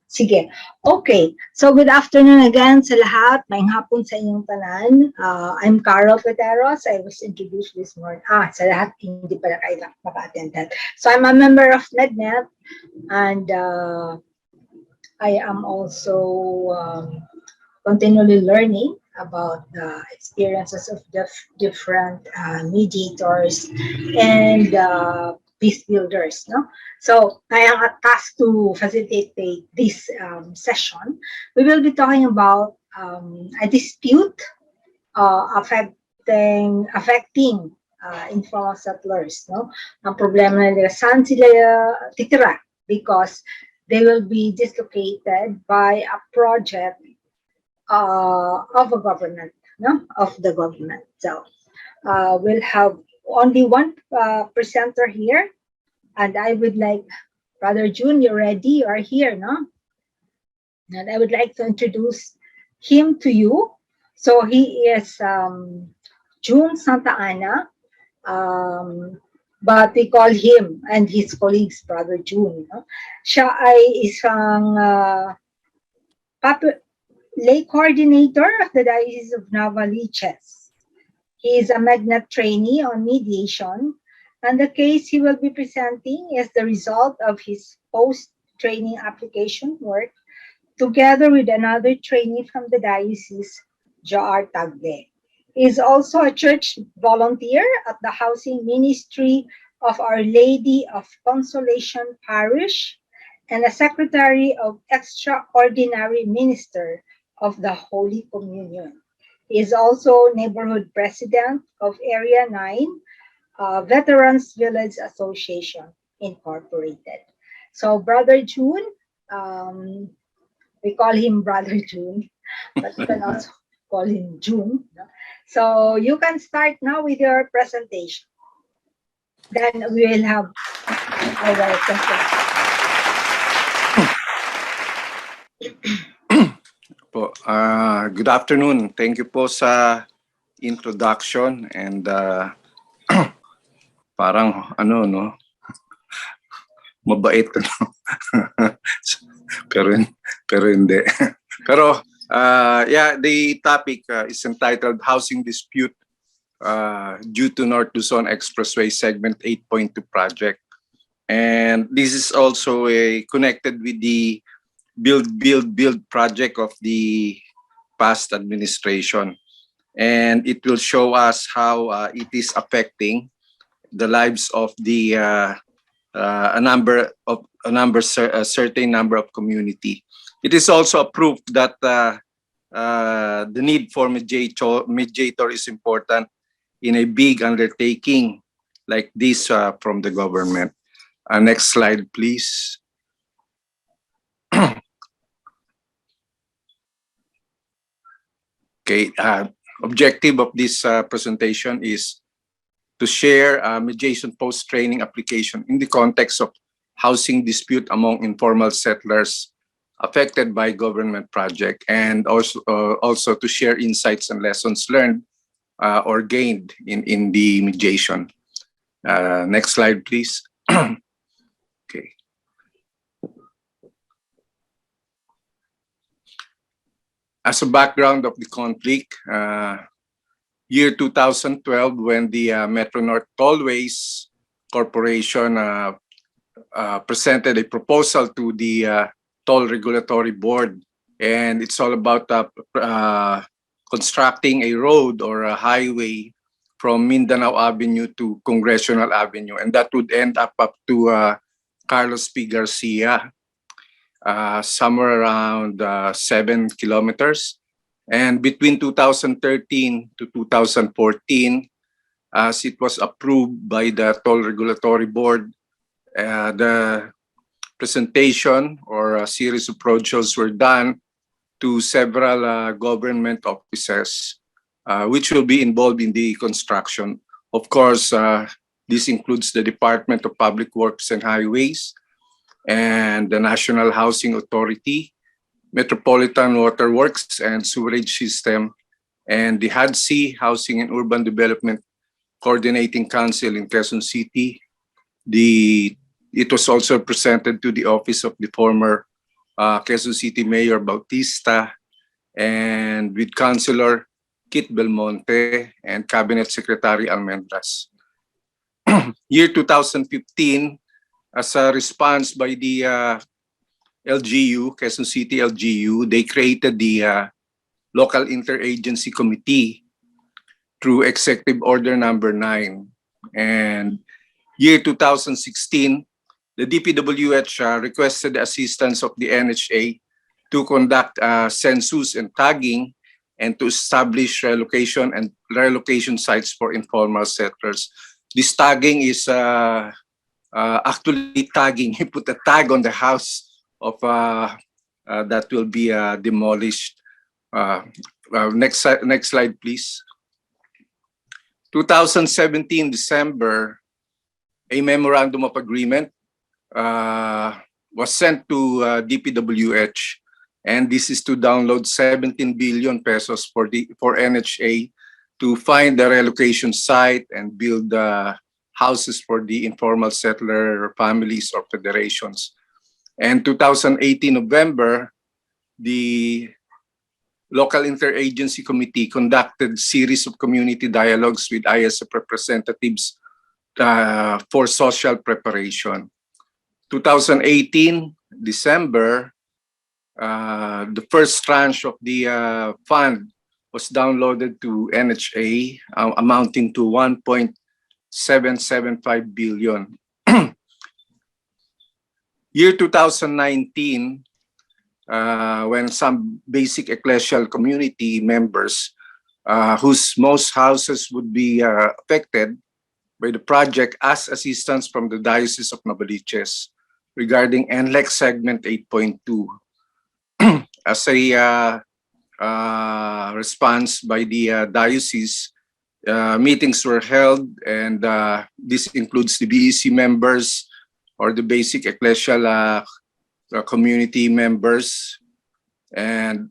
Sige. Okay. So, good afternoon again sa lahat. Maayong hapon sa inyong tanan. I'm Carol Peteros. I was introduced this morning. Sa lahat, hindi pala kayo maka-attend. So, I'm a member of MedNet, and I am also continually learning about the experiences of different mediators and peace builders. No? So I am tasked to facilitate this session. We will be talking about a dispute affecting informal settlers. No? Ang problema nila, saan sila titira? Because they will be dislocated by a project of a government, no, of the government. So we'll have only one presenter here, and I would like, Brother June, you're ready, you are here, no? And I would like to introduce him to you. So he is June Santa Ana, but we call him and his colleagues Brother June. No? Siya ay isang lay coordinator of the Diocese of Novaliches. He is a magnet trainee on mediation, and the case he will be presenting is the result of his post-training application work together with another trainee from the diocese, J.R. Tagle. He is also a church volunteer at the housing ministry of Our Lady of Consolation Parish and a secretary of extraordinary minister of the Holy Communion. He is also neighborhood president of Area 9 Veterans Village Association Incorporated. So Brother June, we call him Brother June, but you can also call him June. No? So you can start now with your presentation. Then we will have our questions. Good afternoon. Thank you po sa introduction and parang ano no mabait no pero hindi. Pero yeah, the topic is entitled Housing Dispute due to North Luzon Expressway Segment 8.2 project. And this is also connected with the build project of the past administration, and it will show us how it is affecting the lives of the a certain number of community. It is also a proof that the need for mediator is important in a big undertaking like this from the government. Next slide, please. Okay, objective of this presentation is to share mediation post-training application in the context of housing dispute among informal settlers affected by government project, and also to share insights and lessons learned or gained in the mediation. Next slide, please. Okay. As a background of the conflict, year 2012, when the Metro North Tollways Corporation presented a proposal to the Toll Regulatory Board, and it's all about constructing a road or a highway from Mindanao Avenue to Congressional Avenue, and that would end up to Carlos P. Garcia. Somewhere around 7 kilometers. And between 2013 to 2014, as it was approved by the Toll Regulatory Board, the presentation or a series of roadshows were done to several government offices, which will be involved in the construction. Of course, this includes the Department of Public Works and Highways, and the National Housing Authority, Metropolitan Water Works and Sewerage System, and the HUDC, Housing and Urban Development Coordinating Council in Quezon City. It was also presented to the office of the former Quezon City Mayor Bautista, and with Councilor Kit Belmonte and Cabinet Secretary Almendras. Year 2015, as a response by the LGU, Quezon City LGU, they created the Local Interagency Committee through Executive Order Number 9. And year 2016, the DPWH requested the assistance of the NHA to conduct census and tagging and to establish relocation sites for informal settlers. This tagging is actually tagging. You put a tag on the house of that will be demolished. Next slide, please. 2017 December, a memorandum of agreement was sent to DPWH, and this is to download 17 billion pesos for NHA to find the relocation site and build houses for the informal settler families or federations. And 2018 November, the Local Interagency Committee conducted series of community dialogues with ISF representatives for social preparation. 2018 December, the first tranche of the fund was downloaded to NHA, amounting to 1.775 billion. Year 2019, when some basic ecclesial community members whose most houses would be affected by the project asked assistance from the Diocese of Novaliches regarding NLEX Segment 8.2. As a response by the diocese, meetings were held, and this includes the BEC members or the basic ecclesial community members, and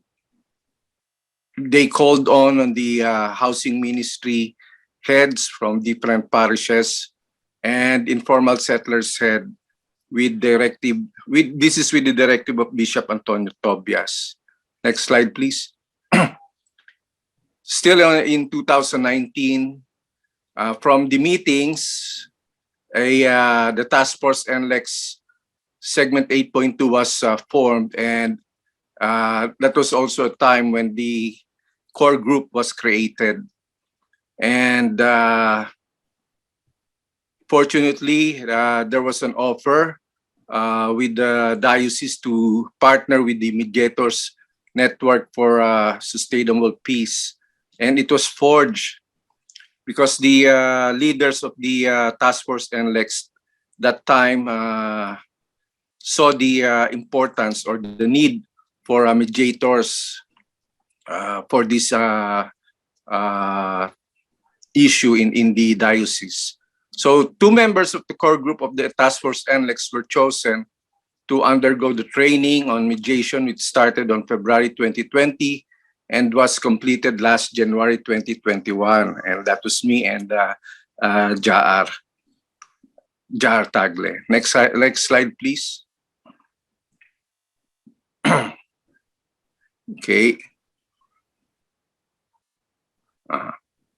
they called on the housing ministry heads from different parishes and informal settlers head with this is with the directive of Bishop Antonio Tobias. Next slide, please. Still in 2019, from the meetings, the task force NLEX Segment 8.2 was formed, and that was also a time when the core group was created. And fortunately, there was an offer with the diocese to partner with the Mediators Network for Sustainable Peace. And it was forged because the leaders of the task force NLEX that time saw the importance or the need for mediators for this issue in the diocese. So 2 members of the core group of the task force NLEX were chosen to undergo the training on mediation, which started on February 2020 and was completed last January 2021. And that was me and Jaar Tagle. Next slide, please. Okay.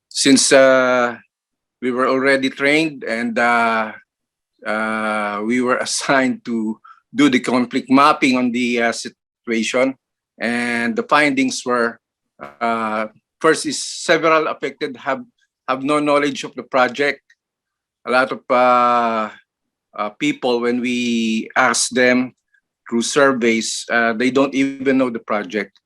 Since we were already trained and we were assigned to do the conflict mapping on the situation, and the findings were first is several affected have no knowledge of the project. A lot of people, when we ask them through surveys, they don't even know the project.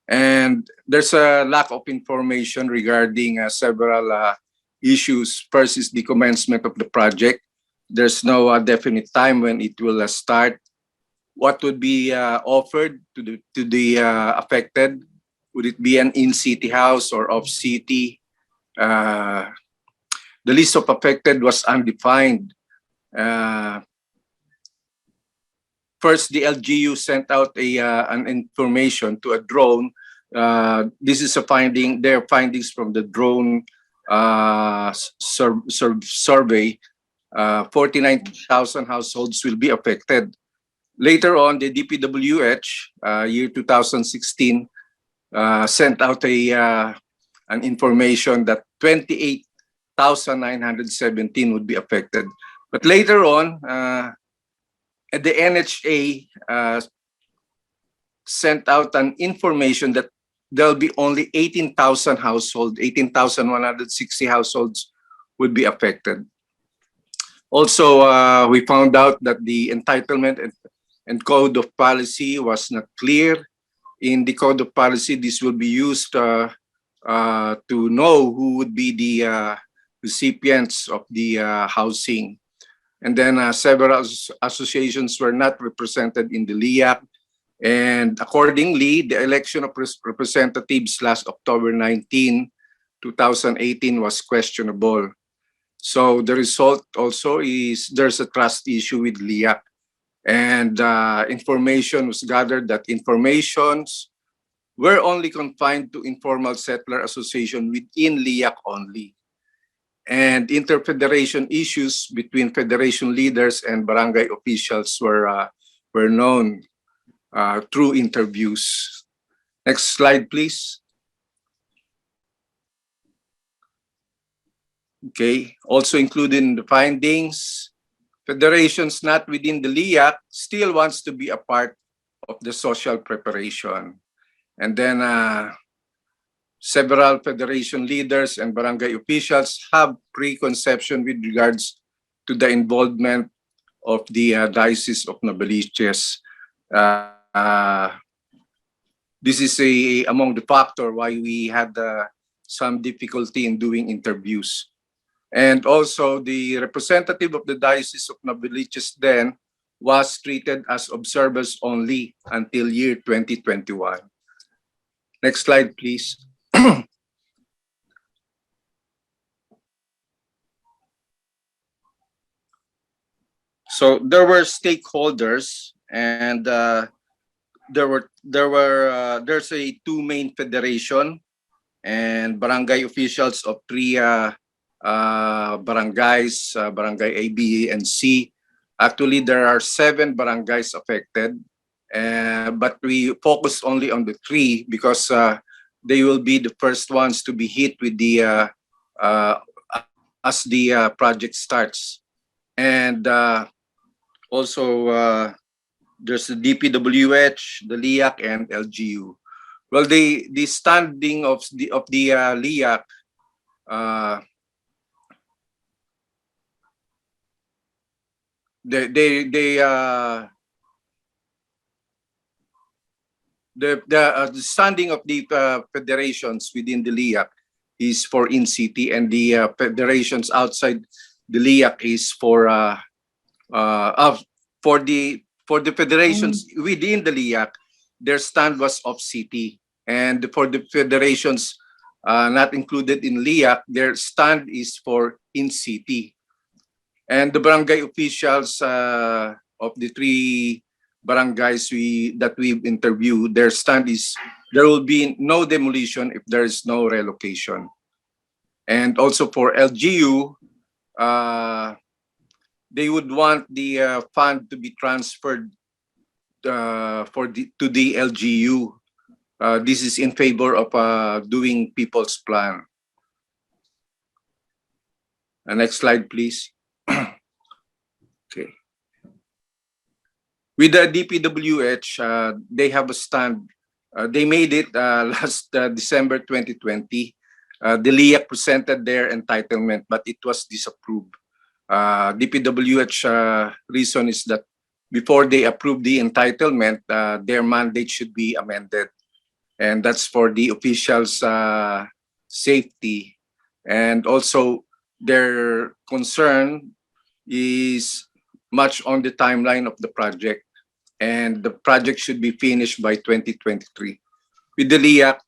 And there's a lack of information regarding several issues. First is the commencement of the project. There's no definite time when it will start. What would be offered to the affected? Would it be an in-city house or off-city? The list of affected was undefined. First, the LGU sent out an information to a drone. This is their findings from the drone survey. 49,000 households will be affected. Later on, the DPWH, year 2016, sent out an information that 28,917 would be affected. But later on, the NHA sent out an information that there'll be only 18,000 households, 18,160 households would be affected. Also, we found out that the entitlement and code of policy was not clear. In the code of policy, this will be used to know who would be the recipients of the housing. And then several associations were not represented in the LIAC. And accordingly, the election of representatives last October 19, 2018 was questionable. So the result also is there's a trust issue with LIAC. And information was gathered that informations were only confined to informal settler association within LIAC only. And interfederation issues between federation leaders and barangay officials were known through interviews. Next slide, please. Okay, also included in the findings, federations not within the LIAC still wants to be a part of the social preparation. And then several federation leaders and barangay officials have preconception with regards to the involvement of the Diocese of Novaliches. This is among the factor why we had some difficulty in doing interviews. And also the representative of the Diocese of Novaliches then was treated as observers only until year 2021. Next slide, please. So there were stakeholders, and there's two main federation and barangay officials of three barangays, barangay A, B, and C. Actually, there are 7 barangays affected, but we focus only on the 3 because they will be the first ones to be hit with the as the project starts. And also there's the DPWH, the LIAC, and LGU. Well, the standing of the LIAC, the standing of the federations within the LIAC is for in-city, and the federations outside the LIAC is for the federations within the LIAC, their stand was off-city, and for the federations not included in LIAC, their stand is for in-city. And the barangay officials of the 3 barangays that we've interviewed, their stand is there will be no demolition if there is no relocation. And also for LGU, they would want the fund to be transferred to the LGU. This is in favor of doing people's plan. Next slide, please. Okay. With the DPWH, they have a stand. They made it last December 2020. The LIAC presented their entitlement, but it was disapproved. DPWH reason is that before they approve the entitlement, their mandate should be amended. And that's for the officials' safety. And also their concern is much on the timeline of the project. And the project should be finished by 2023. With the LIAC,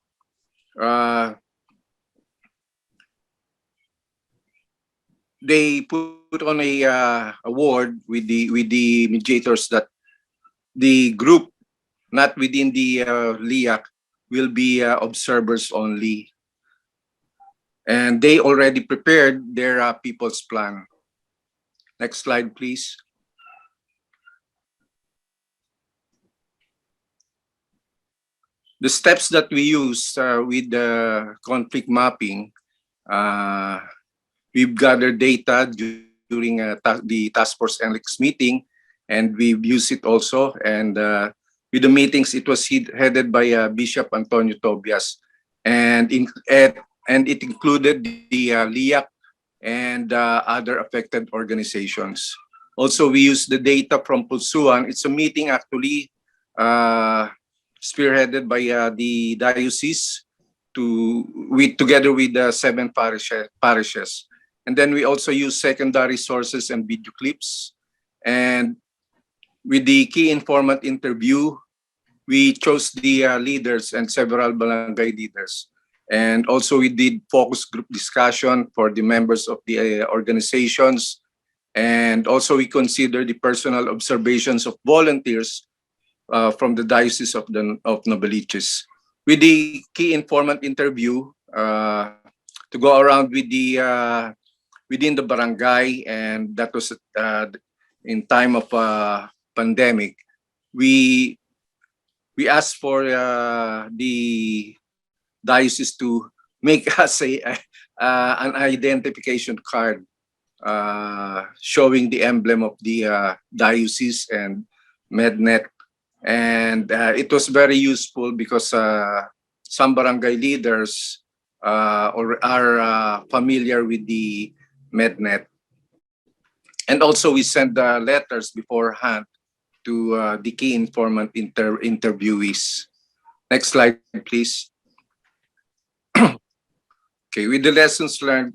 they put on a award with the mediators that the group not within the LIAC will be observers only, and they already prepared their people's plan. Next slide, please. The steps that we use with the conflict mapping, we've gathered data during the Task Force NLEX meeting, and we've used it also. And with the meetings, it was headed by Bishop Antonio Tobias, and it included the LIAC and other affected organizations. Also, we use the data from Pulsuan. It's a meeting actually spearheaded by the diocese together with the 7 parishes. And then we also use secondary sources and video clips. And with the key informant interview, we chose the leaders and several barangay leaders. And also we did focus group discussion for the members of the organizations. And also we consider the personal observations of volunteers from the Diocese of Novaliches. With the key informant interview, to go around with the within the barangay, and that was in time of pandemic. We asked for the diocese to make us an identification card showing the emblem of the diocese and MedNet. And it was very useful because some barangay leaders are familiar with the MedNet. And also we send letters beforehand to the key informant interviewees. Next slide, please. Okay, with the lessons learned,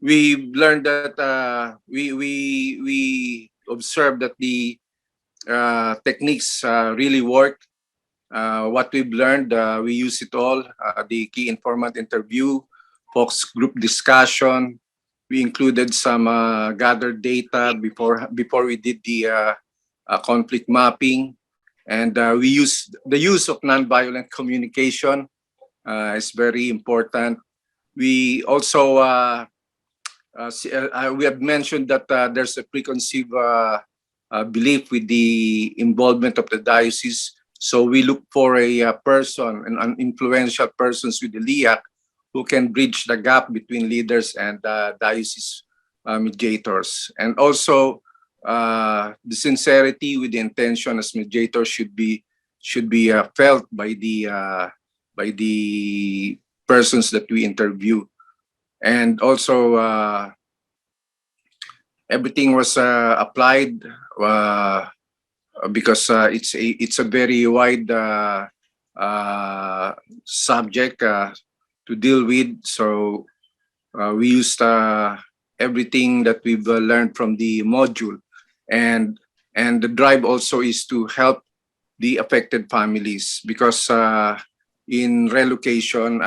we learned that we observed that the techniques really work. What we've learned, we use it all. The key informant interview, focus group discussion. We included some gathered data before we did the conflict mapping, and we use the use of nonviolent communication is very important. We also we have mentioned that there's a preconceived belief with the involvement of the diocese. So we look for a person, an influential persons with the LIAC who can bridge the gap between leaders and diocese mediators. And also the sincerity with the intention as mediators should be felt by the persons that we interview. And also everything was applied because it's a very wide subject to deal with. So we used everything that we've learned from the module, and the drive also is to help the affected families, because in relocation,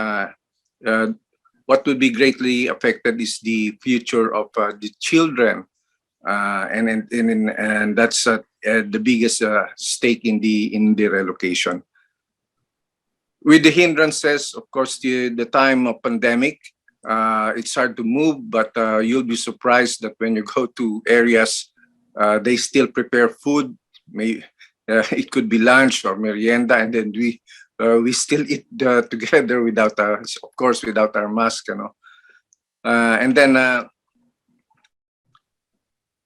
what would be greatly affected is the future of the children, and that's the biggest stake in the relocation. With the hindrances, of course, the time of pandemic, it's hard to move, but you'll be surprised that when you go to areas, they still prepare food. It could be lunch or merienda, and then we still eat together without, of course, without our mask, you know. And then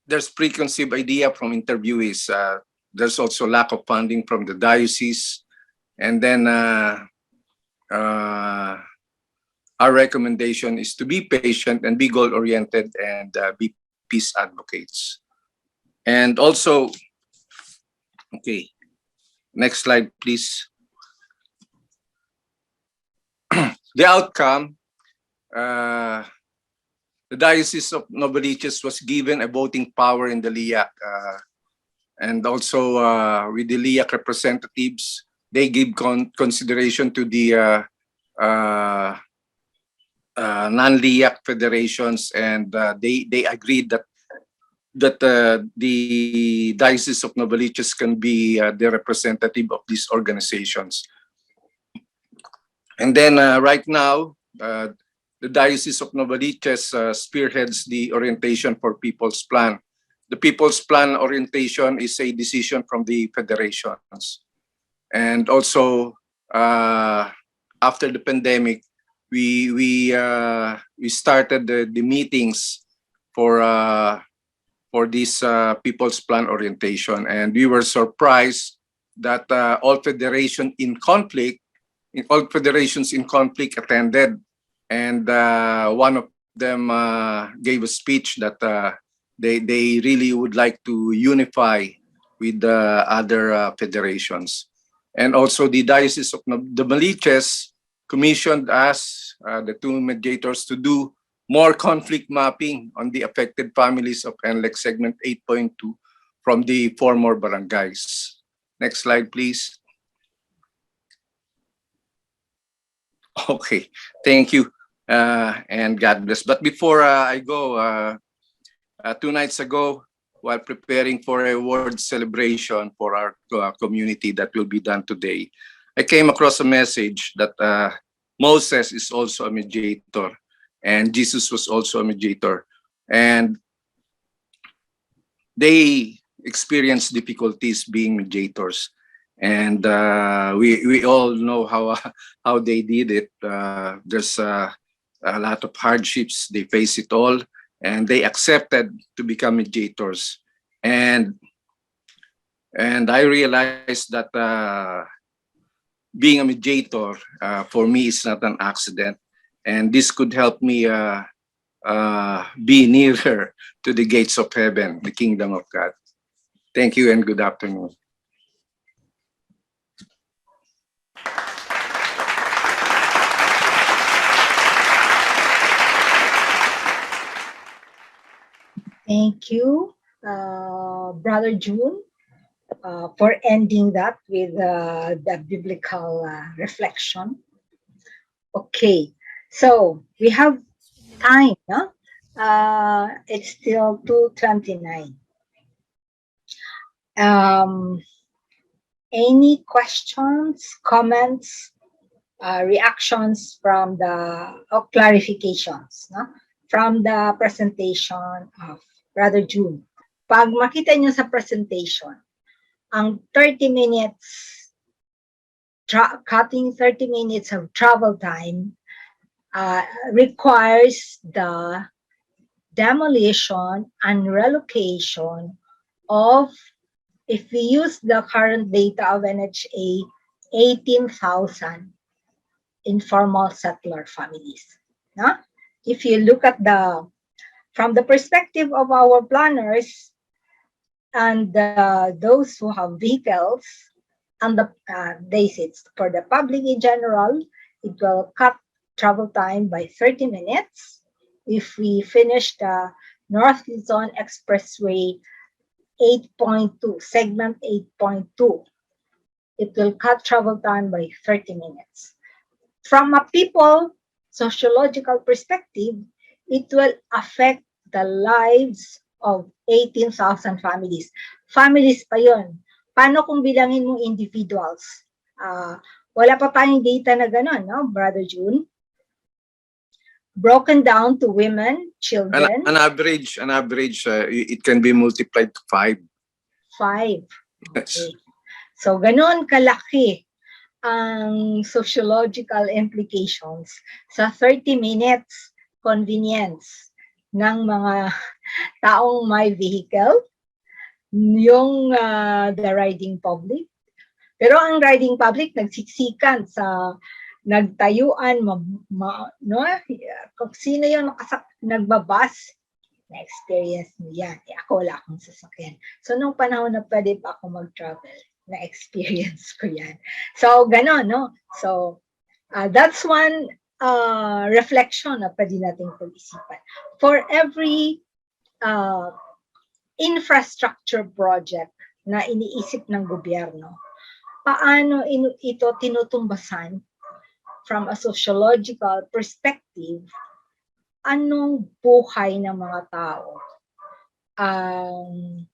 there's preconceived idea from interviewees. There's also lack of funding from the diocese. And then our recommendation is to be patient and be goal-oriented and be peace advocates. And also, okay, next slide, please. The outcome, the Diocese of Novaliches was given a voting power in the LIAC. And also with the LIAC representatives, they give consideration to the non-LIAC federations, and they agreed that the Diocese of Novaliches can be the representative of these organizations. And then right now, the Diocese of Novaliches spearheads the orientation for People's Plan. The People's Plan orientation is a decision from the federations. And also, after the pandemic, we started the meetings for this People's Plan orientation, and we were surprised that all federations in conflict attended, and one of them gave a speech that they really would like to unify with the other federations. And also the Diocese of the Maliches commissioned us, the two mediators, to do more conflict mapping on the affected families of NLEX segment 8.2 from the former barangays. Next slide, please. Okay, thank you, and God bless. But before I go, 2 nights ago, while preparing for a award celebration for our community that will be done today, I came across a message that Moses is also a mediator, and Jesus was also a mediator, and they experienced difficulties being mediators. And we all know how they did it. There's a lot of hardships. They face it all, and they accepted to become mediators. And I realized that being a mediator for me is not an accident, and this could help me be nearer to the gates of heaven, the kingdom of God. Thank you and good afternoon. Thank you, Brother June, for ending that with the biblical reflection. Okay, so we have time, no? It's still 2:29. Any questions, comments, reactions from clarifications, no? From the presentation of Brother June. Pag makita nyo sa presentation, ang 30 minutes, cutting 30 minutes of travel time requires the demolition and relocation of, if we use the current data of NHA, 18,000 informal settler families. No? If you look at from the perspective of our planners and those who have vehicles, and they say for the public in general, it will cut travel time by 30 minutes. If we finish the North Luzon Expressway 8.2, segment 8.2, it will cut travel time by 30 minutes. From a people sociological perspective, it will affect the lives of 18,000 families. Families pa yun. Paano kung bilangin mo individuals? Wala pa tayong data na gano'n, no, Brother June? Broken down to women, children. An average, it can be multiplied to 5. 5. Yes. Okay. So, ganon kalaki ang sociological implications sa 30 minutes convenience ng mga taong may vehicle, yung the riding public. Pero ang riding public nagsiksikan sa nagtayuan, no? Kung sino yung nagbabas, na-experience mo yan. Ako wala akong sasakyan. So, nung panahon na pwede pa ako mag-travel, na-experience ko yan. So, gano'n, no? So, that's one reflection na pwede natin pag-isipan. For every infrastructure project na iniisip ng gobyerno, paano ito tinutumbasan from a sociological perspective, anong buhay ng mga tao ang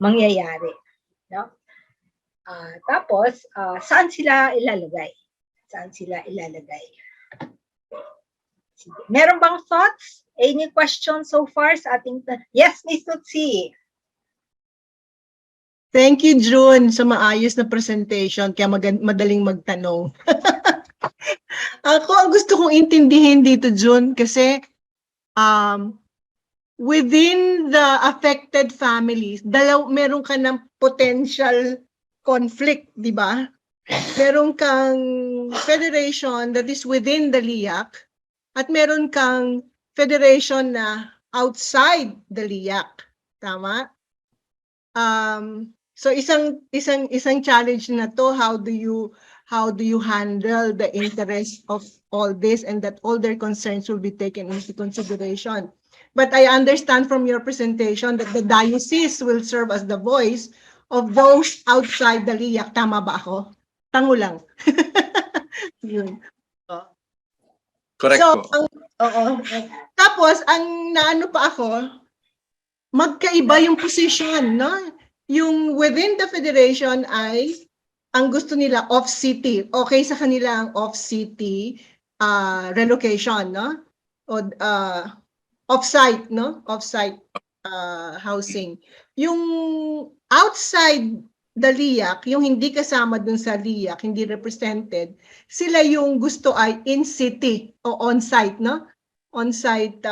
mangyayari, no? Tapos, saan sila ilalagay? Saan sila ilalagay? Sige. Meron bang thoughts? Any questions so far sa ating... Yes, Ms. Tutsi. Thank you, June, sa maayos na presentation, kaya madaling magtanong. Ako, ang gusto kong intindihin dito, June, kasi within the affected families, meron ka ng potential conflict, di ba? Meron kang federation that is within the LIAC at meron kang federation na outside the LIAC. Tama? So isang challenge na to, how do you handle the interest of all this and that all their concerns will be taken into consideration. But I understand from your presentation that the diocese will serve as the voice of those outside the LIAC. Tama ba ako? Tango lang. Yun. Correct So, po. tapos, ang naano pa ako, magkaiba yung position, no? Yung within the federation ay, ang gusto nila off-city. Okay sa kanila ang off-city relocation, no? O off-site, no? Off-site housing. Yung outside the LIAC, yung hindi kasama dun sa LIAC, hindi represented, sila yung gusto ay in-city o on-site, no? On-site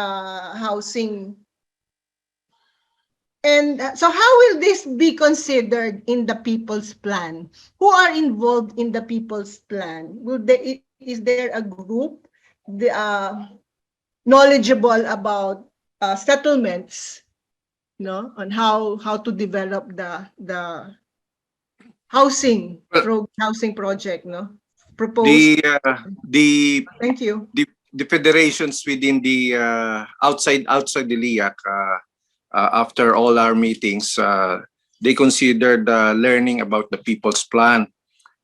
housing. And so how will this be considered in the people's plan? Who are involved in the people's plan? Is there a group knowledgeable about settlements, no, on how to develop the housing project, no, proposed? Thank you. The federations within the outside the LIAC, after all our meetings, they considered learning about the people's plan,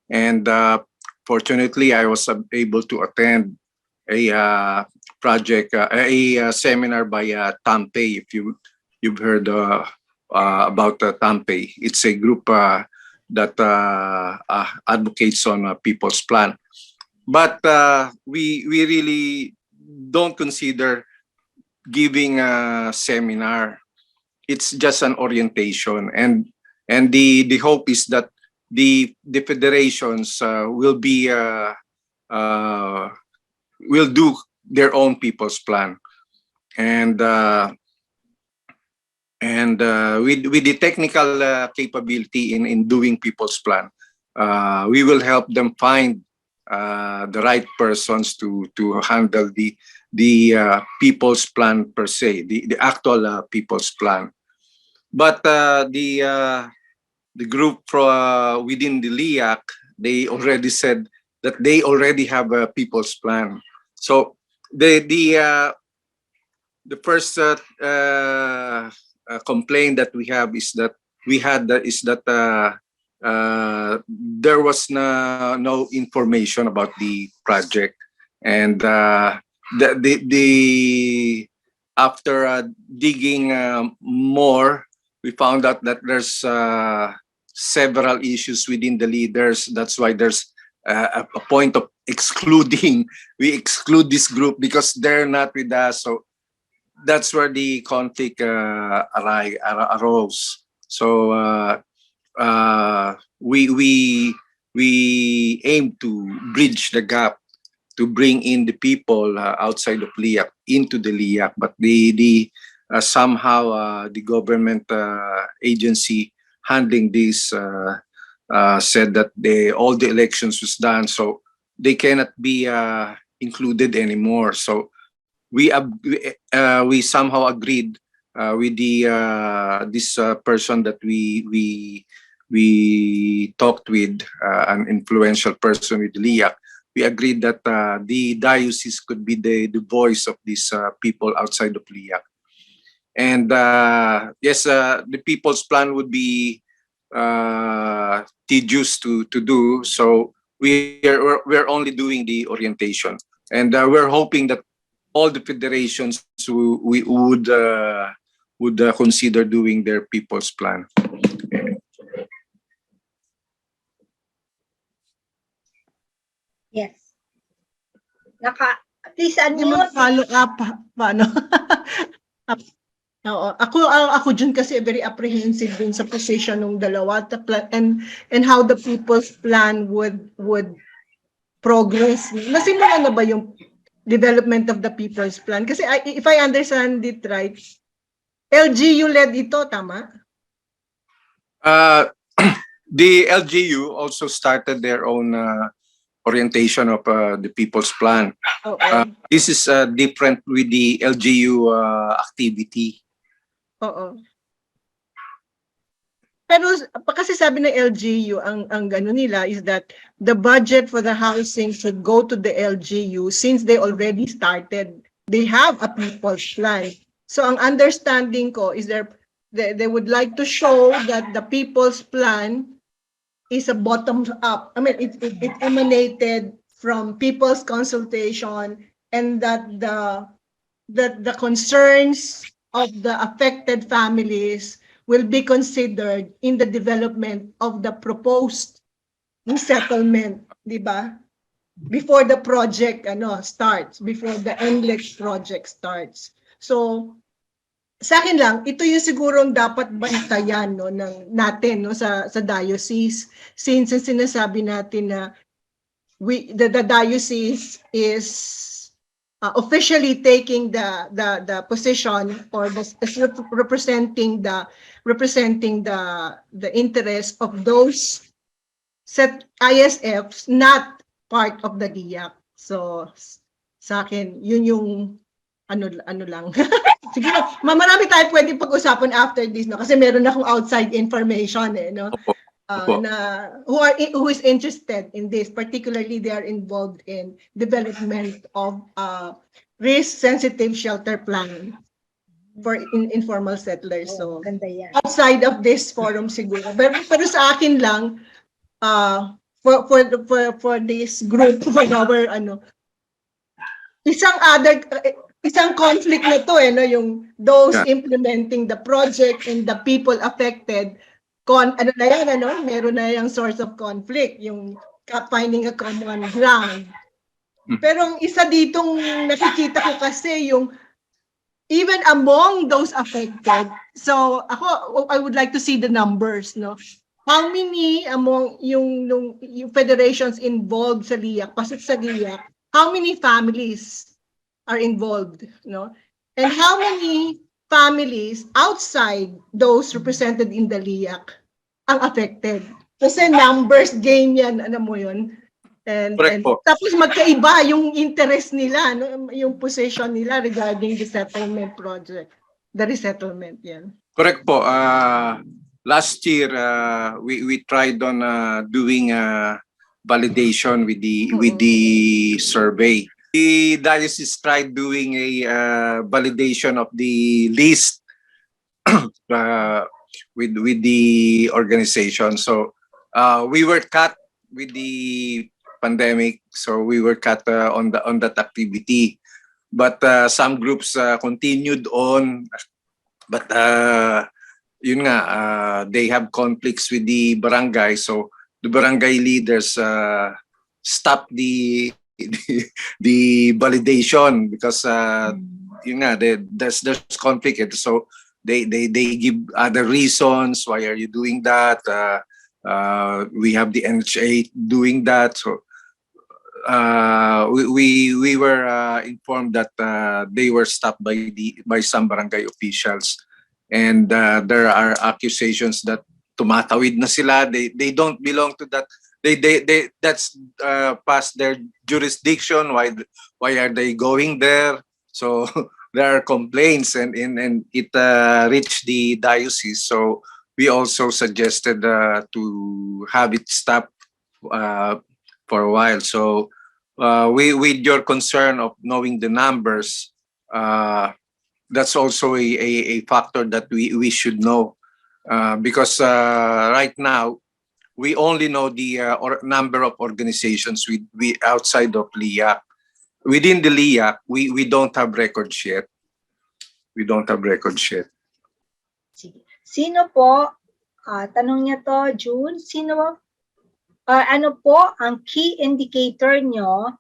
and fortunately I was able to attend a project, a seminar by Tampei. If you've heard about Tampei, it's a group that advocates on people's plan. But we really don't consider giving a seminar. It's just an orientation, and the hope is that the federations will do their own people's plan, and with the technical capability in doing people's plan, we will help them find the right persons to handle the people's plan per se, the actual people's plan. But the group within the LIAC, they already said that they already have a people's plan. So the first complaint that we have is that there was no information about the project, and after digging more, we found out that there's several issues within the leaders. That's why there's a point of excluding. We exclude this group because they're not with us. So that's where the conflict arose. So we aim to bridge the gap, to bring in the people outside of LIAC into the LIAC, but somehow the government agency handling this said that all the elections was done, so they cannot be included anymore. So we somehow agreed with this person that we talked with, an influential person with LIAC. We agreed that the diocese could be the voice of these people outside of LIAC. And yes, the people's plan would be tedious to do. So we're only doing the orientation, and we're hoping that all the federations would consider doing their people's plan. Yes. Please Yung unmute. follow up, paano? Oo. Ako dyan kasi very apprehensive din sa position ng dalawa and how the people's plan would progress. Nasimula na ba yung development of the people's plan? Kasi if I understand it right, LGU led ito, tama? Uh, the LGU also started their own orientation of the People's Plan. Oo. This is different with the LGU activity. Oo. Pero kasi sabi ng LGU, ang gano nila is that the budget for the housing should go to the LGU since they already started. They have a people's plan. So ang understanding ko is they would like to show that the people's plan is a bottom up. I mean, it emanated from people's consultation, and that the concerns of the affected families will be considered in the development of the proposed settlement, di ba? Before the project starts, before the NLEX project starts. So, sa akin lang, ito yung sigurong dapat bantayan natin sa diocese, since sinasabi natin na the diocese is officially taking the position, or representing the interest of those set ISFs not part of the DIAC. So sa akin yun yung ano lang. Siguro marami tayo pwedeng pag-usapan after this, no, kasi meron akong outside information no. Who is interested in this, particularly they are involved in development of risk-sensitive shelter plan for informal settlers. So outside of this forum siguro, pero sa akin lang, for this group, for our isang conflict na to no, yung those implementing the project and the people affected. Meron na yung source of conflict, yung finding a common ground. Pero ang isa ditong nakikita ko kasi yung even among those affected, so I would like to see the numbers, no? How many among yung federations involved sa LIAC, pasok sa LIAC, how many families are involved, no? And how many families outside those represented in the LIAC ang affected? Kasi numbers game yan, ano mo yun? And tapos magkaiba yung interest nila, no? Yung position nila regarding the settlement project, the resettlement yan. Correct po. Last year, we tried on doing validation with the survey. The diocese tried doing a validation of the list with the organization. So we were cut with the pandemic, so we were cut on that activity. But some groups continued on. But yun nga, they have conflicts with the barangay, so the barangay leaders stopped the validation because yun nga, there's conflict. So they give other reasons. Why are you doing that? We have the NHA doing that. So we were informed that they were stopped by some barangay officials, and there are accusations that tumatawid na sila. They don't belong to that. They that's past their jurisdiction. Why are they going there? So there are complaints, and it reached the diocese. So we also suggested to have it stop for a while. So with your concern of knowing the numbers, that's also a factor that we should know, because right now we only know the number of organizations we outside of LIAC. Within the LIAC, we don't have records yet. We don't have records yet. Sige. Sino po, tanong niya to, June, ano po ang key indicator nyo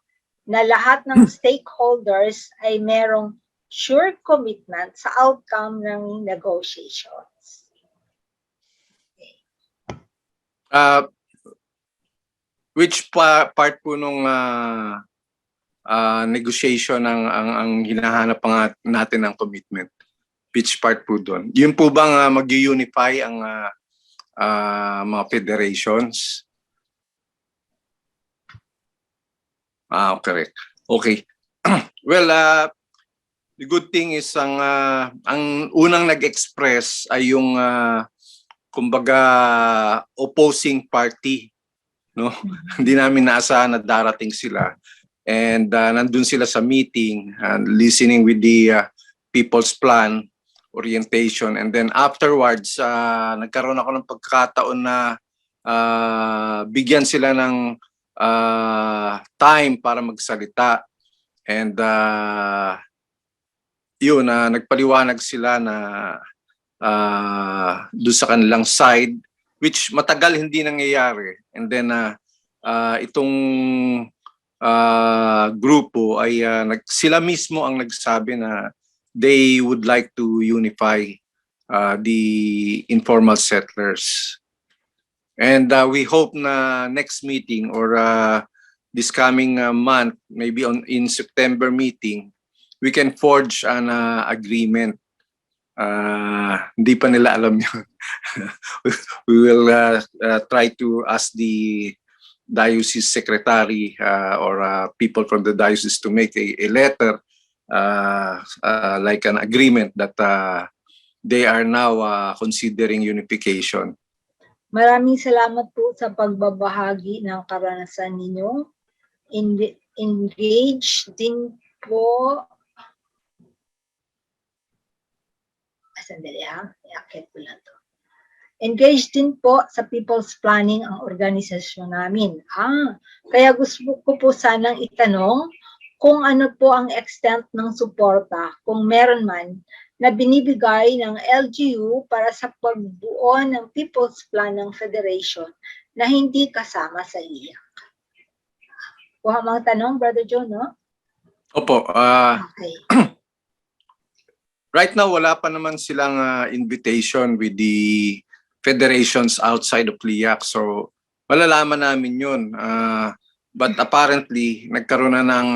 na lahat ng stakeholders ay merong sure commitment sa outcome ng negotiations. Which part po nung negotiation ang hinahanap pa natin ng commitment? Which part po doon? Yun po bang mag-unify ang mga federations? Correct. Okay. Well, the good thing is ang unang nag-express ay yung kumbaga opposing party, no? Hindi namin naasahan na darating sila, and nandun sila sa meeting and listening with the people's plan orientation, and then afterwards nagkaroon ako ng pagkakataon na bigyan sila ng time para magsalita, and yun, nagpaliwanag sila na doon sa kanilang side, which matagal hindi nangyayari, and then itong grupo ay sila mismo ang nagsabi na they would like to unify the informal settlers. And we hope na next meeting or this coming month, maybe in September meeting, we can forge an agreement. Hindi pa nila alam yun. We will try to ask the diocese secretary or people from the diocese to make a letter like an agreement that they are now considering unification. Maraming salamat po sa pagbabahagi ng karanasan ninyo. Engage din po. Sandali ha, i-akit ko lang to. Engage din po sa people's planning ang organisasyon namin. Kaya gusto ko po sanang itanong kung ano po ang extent ng suporta, kung meron man, na binibigay ng LGU para sa pagbuo ng People's Plan ng Federation na hindi kasama sa IAC. Kuha mga tanong, Brother John, no? Opo. Okay. Right now, wala pa naman silang invitation with the federations outside of LIAC. So, malalaman namin yun. But apparently, nagkaroon na ng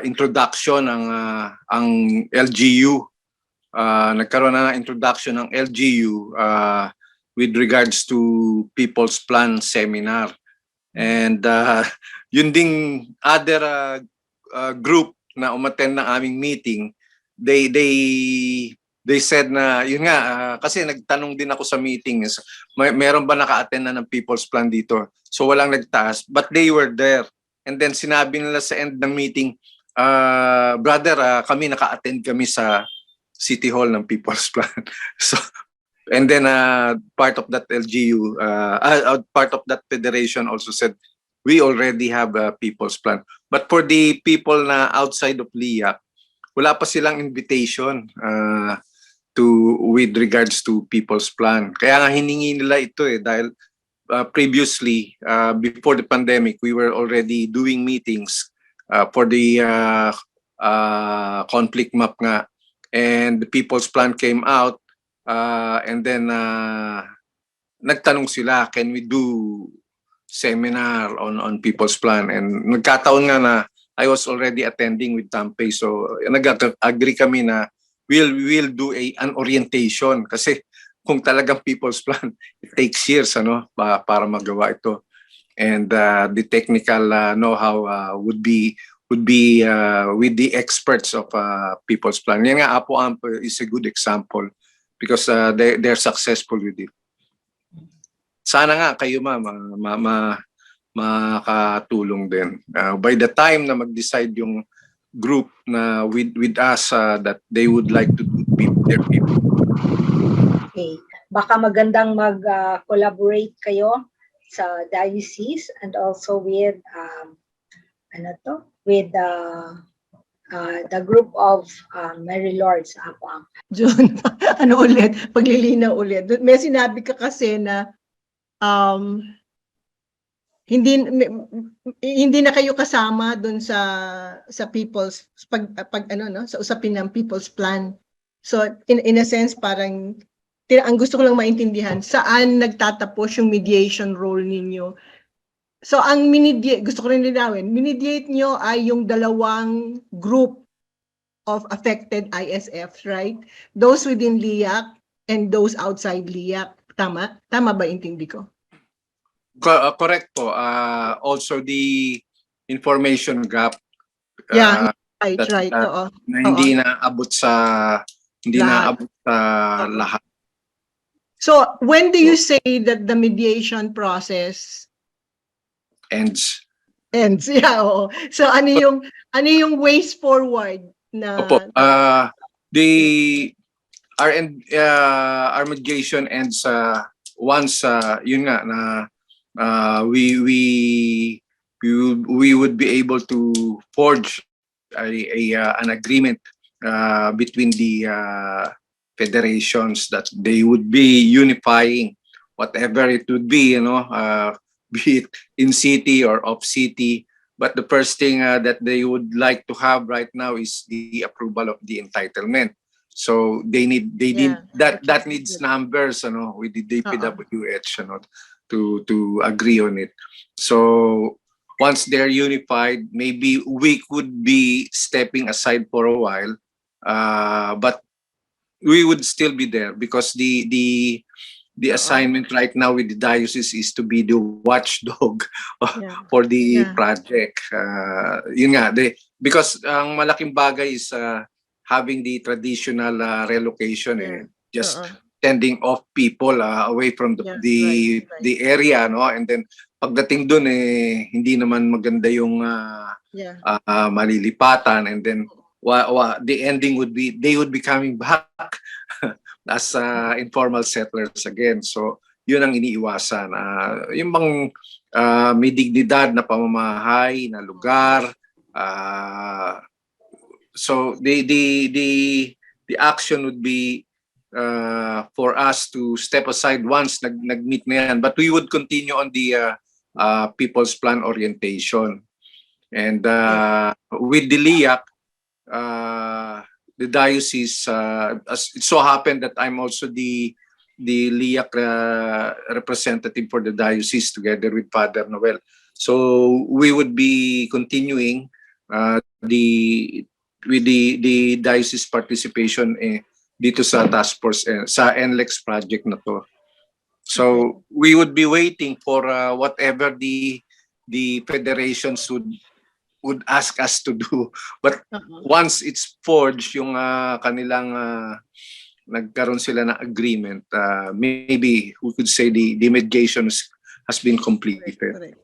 introduction ang LGU. Nagkaroon na ng introduction ng LGU with regards to People's Plan Seminar. And yun ding other group na umattend ng aming meeting, they said na, yun nga, kasi nagtanong din ako sa meeting, meron ba naka-attend na ng People's Plan dito? So walang nagtaas, but they were there. And then sinabi nila sa end ng meeting, brother, kami naka-attend kami sa City Hall ng People's Plan. So, and then part of that LGU, part of that federation also said, we already have a People's Plan. But for the people na outside of LIAC, wala pa silang invitation with regards to People's Plan. Kaya nga hiningi nila ito dahil previously, before the pandemic, we were already doing meetings for the conflict map nga. And the People's Plan came out, and then nagtanong sila, can we do seminar on People's Plan? And nagkataon nga na I was already attending with Tampay, so nag-agree kami na we'll do an orientation, kasi kung talagang People's Plan, it takes years para magawa ito. And the technical know-how would be with the experts of People's Plan. Yan nga, Apo-Amp is a good example because they're successful with it. Sana nga kayo makatulong din. By the time na mag-decide yung group na with us that they would like to do their people. Okay. Baka magandang mag-collaborate kayo sa diocese and also with with the group of Mary Lords. John, ulit? Paglilinaw ulit. May sinabi ka kasi na hindi na kayo kasama doon sa people's pag ano no sa usapin ng people's plan. So in a sense parang ang gusto ko lang maintindihan saan nagtatapos yung mediation role ninyo. So ang gusto ko rin linawin, minediate nyo ay yung dalawang group of affected ISFs, right? Those within LIAC and those outside LIAC. Tama? Tama ba intindi ko? Correct po. Also the information gap. Yeah, That, right. Oo. Na hindi naabot sa Lahat. lahat. So, when do you say that the mediation process Ends. ends? Yeah, oo. So, ano yung ways forward na Opo. Our mediation ends once yun nga na we would be able to forge an agreement between the federations that they would be unifying whatever it would be, be it in city or off city. But the first thing that they would like to have right now is the approval of the entitlement. So they need that needs numbers, with the DPWH, to agree on it. So once they're unified, maybe we could be stepping aside for a while, but we would still be there because the assignment right now with the diocese is to be the watchdog for the project. Yun nga, because ang malaking bagay is having the traditional relocation, just sending off people away from the area, and then pagdating dun hindi naman maganda yung malilipatan, and then the ending would be they would be coming back as informal settlers again. So yun ang iniiwasan, yung bang may dignidad na pamamahay na lugar. So the action would be for us to step aside once nag-meet na yan, but we would continue on the people's plan orientation, and with the LIAC, the diocese, as it so happened that I'm also the LIAC representative for the diocese together with Father Noel. So we would be continuing with the diocese participation dito sa task force, sa NLEX project na to. So we would be waiting for whatever the federations would ask us to do. But once it's forged, yung kanilang nagkaroon sila ng agreement, maybe we could say the mediation has been completed. Correct.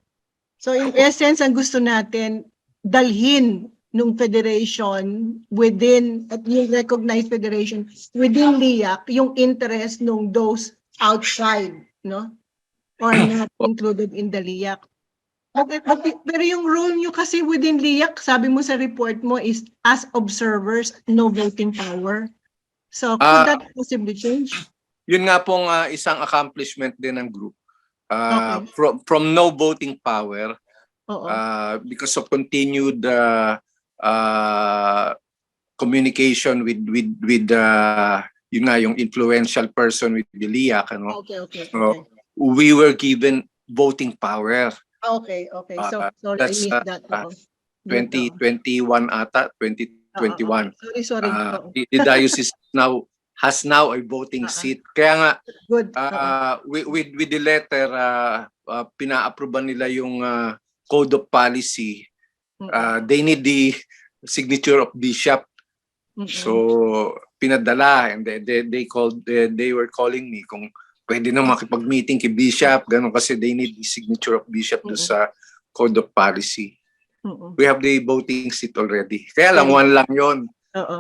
So in essence, ang gusto natin, dalhin nung federation within, at yung recognized federation within LIAC, yung interest nung those outside, no? Or not included in the LIAC. Pero yung role nyo kasi within LIAC, sabi mo sa report mo, is as observers, no voting power. So could that possibly change? Yun nga pong isang accomplishment din ng group. From no voting power, because of continued communication with yun nga, yung influential person with the LIAC, So, we were given voting power. Okay. So sorry, I missed that. 2021 ata, 2021. Sorry. The diocese has now a voting seat. Kaya nga, Good. with the letter, pina-approvean nila yung code of policy. They need the signature of bishop. So pinadala, and they were calling me kung pwede na makipag-meeting kay bishop, ganun, kasi they need the signature of bishop do sa code of policy. We have the voting seat already. Kaya lang, one lang yon.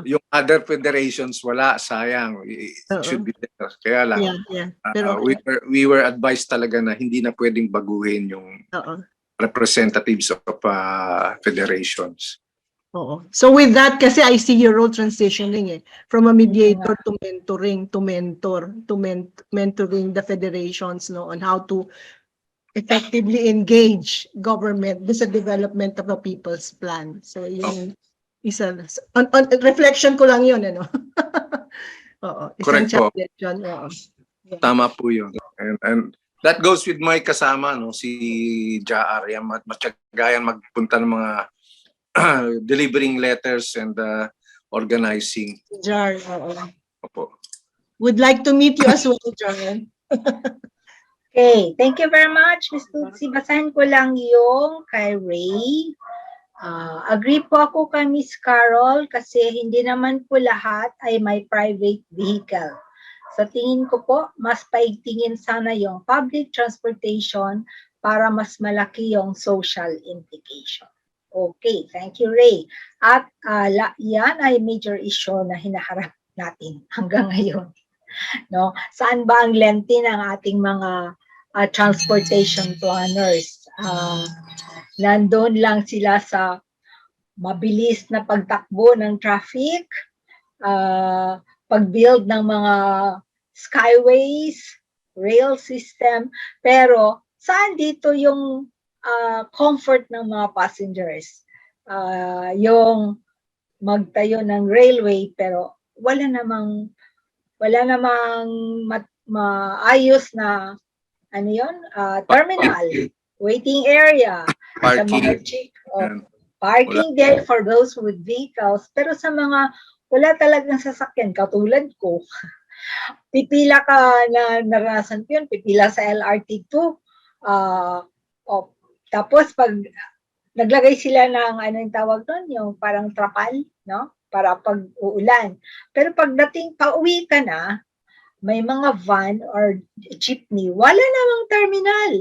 Yung other federations, wala, sayang. It should be there. Kaya lang, Pero we were advised talaga na hindi na pwedeng baguhin yung representatives of federations. So with that, kasi I see your role transitioning from a mediator to mentoring, to mentoring the federations, on how to effectively engage government sa development of a people's plan. So yung isa on reflection ko lang yun, ano. Oo, isang Correct po. challenge yun. Oo. Yeah. Tama po yun. And that goes with my kasama, no, si Jaar. Yan, matiyagayan magpunta ng mga delivering letters and organizing. Jar, oo. Opo. Would like to meet you as well, Jar. Okay, thank you very much, Ms. Tutsi. Basahin ko lang yung kay Ray. Agree po ako kay Miss Carol kasi hindi naman po lahat ay may private vehicle. Sa tingin ko po, mas paigtingin sana yung public transportation para mas malaki yung social implication. Okay, thank you, Ray. At yan ay major issue na hinaharap natin hanggang ngayon. No? Saan ba ang lente ng ating mga transportation planners? Nandun lang sila sa mabilis na pagtakbo ng traffic, pag-build ng mga skyways, rail system, pero saan dito yung comfort ng mga passengers? Yung magtayo ng railway pero wala namang maayos na ano yun, terminal, waiting area, sa mga parking there for those with vehicles, pero sa mga wala talagang sasakyan, katulad ko, pipila ka na naranasan ko yun, pipila sa LRT2, tapos pag naglagay sila ng ano yung tawag doon, yung parang trapal, no? Para pag uulan. Pero pagdating pauwi ka na, may mga van or jeepney, wala namang terminal.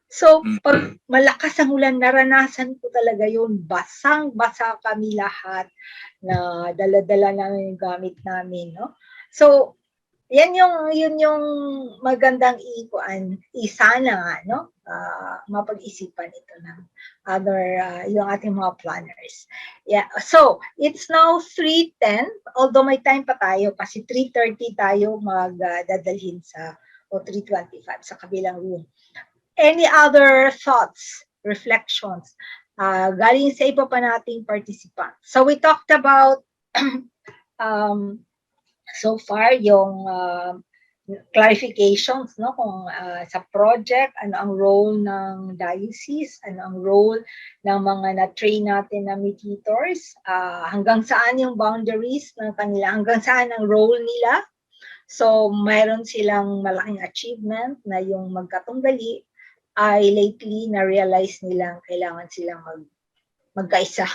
So, pag malakas ang ulan, naranasan ko talaga yun. Basang-basa kami lahat na dala-dala namin yung gamit namin, no? So, yun yung magandang isana, no? Mapag-isipan ito ng other, yung ating mga planners. Yeah, so, it's now 3:10, although may time pa tayo kasi 3:30 tayo magdadalhin o 3:25 sa kabilang room. Any other thoughts, reflections, galing sa iba pa nating participants? So, we talked about so far yung clarifications, no, kung sa project, ano ang role ng diocese, ano ang role ng mga na-train natin na mediators, hanggang saan yung boundaries ng kanila, hanggang saan ang role nila. So, mayroon silang malaking achievement na yung magkatunggali ay lately na-realize nilang kailangan silang magkaisa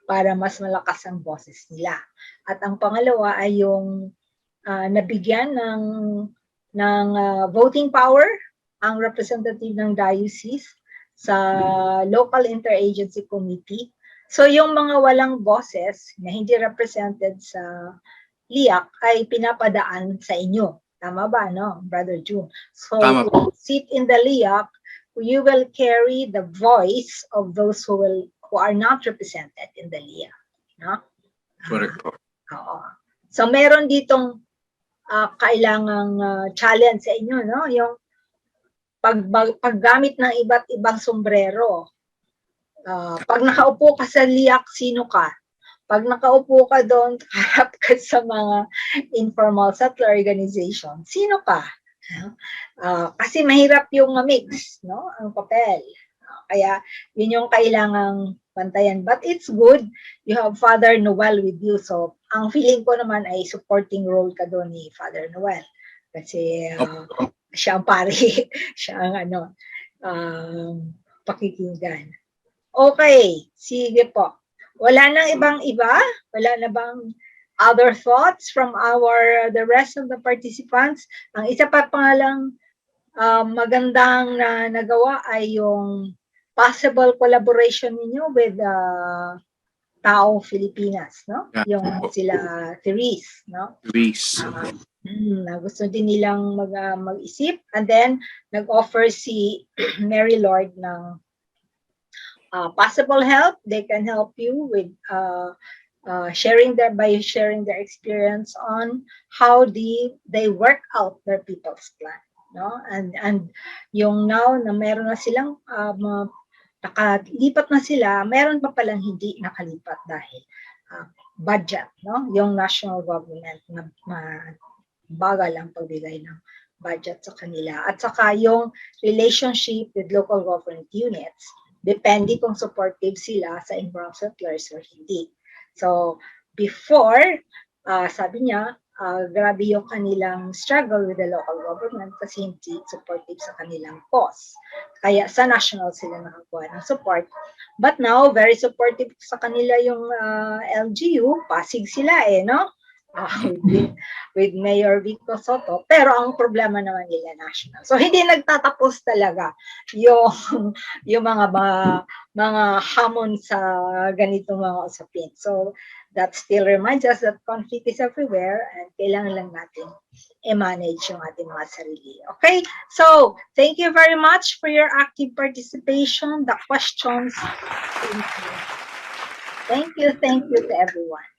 para mas malakas ang boses nila. At ang pangalawa ay yung nabigyan ng voting power ang representative ng diocese sa local interagency committee. So yung mga walang boses na hindi represented sa LIAC ay pinapadaan sa inyo. Tama ba, no, Brother June? So you sit in the LIAC, you will carry the voice of those who are not represented in the LIAC. No? Correct po. So meron ditong kailangang challenge sa inyo, no? Yung paggamit ng iba't ibang sombrero. Pag nakaupo ka sa LIAC, sino ka? Pag nakaupo ka doon, harap ka sa mga informal settler organization, sino ka? Kasi mahirap yung mix, no? Ang papel. Kaya yun yung kailangang pantayan. But it's good, you have Father Noel with you. So, ang feeling ko naman ay supporting role ka doon ni Father Noel. Kasi siya ang pari, siya ang pakikinggan. Okay, sige po. Wala nang ibang-iba? Wala na bang other thoughts from the rest of the participants? Ang isa pa pangalang magandang nagawa ay yung possible collaboration ninyo with Tao Filipinas, no? Yung sila Therese, no? Therese. Gusto din nilang mag-isip, and then nag-offer si Mary Lord ng possible help. They can help you with sharing their experience on how they work out their people's plan. no? And yung now na meron na silang nakalipat na sila, meron pa palang hindi nakalipat dahil budget, no? Yung national government na bagal ang pagbigay ng budget sa kanila. At saka yung relationship with local government units, depende kung supportive sila sa in-ground settlers or hindi. So, before, sabi niya, grabe yung kanilang struggle with the local government kasi hindi supportive sa kanilang cause. Kaya sa national sila nakakuha ng support. But now, very supportive sa kanila yung LGU. Pasig sila no? With Mayor Vico Soto. Pero ang problema naman nila national. So, hindi nagtatapos talaga yung mga hamon sa ganitong mga usapin. So, that still reminds us that conflict is everywhere and kailangan lang natin i-manage yung ating mga sarili. Okay? So, thank you very much for your active participation, the questions. Thank you to everyone.